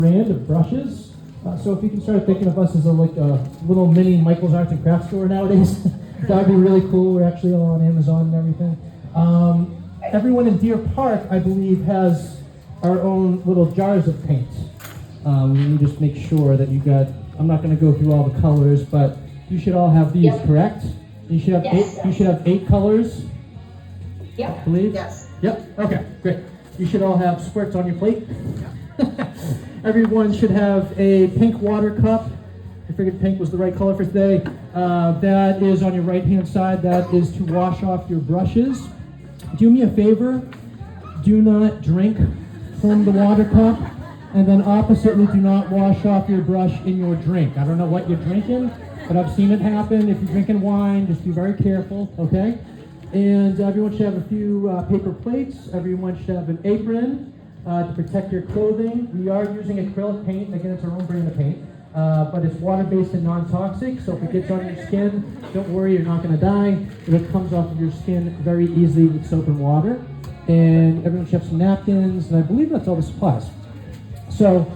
brand of brushes. So if you can start thinking of us as a little mini Michael's Arts and Crafts store nowadays, that would be really cool. We're actually all on Amazon and everything. Everyone in Deer Park, I believe, has our own little jars of paint. You just make sure that you got, I'm not going to go through all the colors, but you should all have these, correct? You should have you should have 8 colors. Yep. I believe? Yes. Yep. Okay, great. You should all have squirts on your plate. Everyone should have a pink water cup. I figured pink was the right color for today. That is on your right-hand side. That is to wash off your brushes. Do me a favor. Do not drink from the water cup. And then oppositely, do not wash off your brush in your drink. I don't know what you're drinking, but I've seen it happen. If you're drinking wine, just be very careful, okay? And everyone should have a few paper plates. Everyone should have an apron to protect your clothing. We are using acrylic paint. Again, it's our own brand of paint, but it's water-based and non-toxic, so if it gets on your skin, don't worry, you're not going to die. It comes off of your skin very easily with soap and water. And everyone should have some napkins, and I believe that's all the supplies. So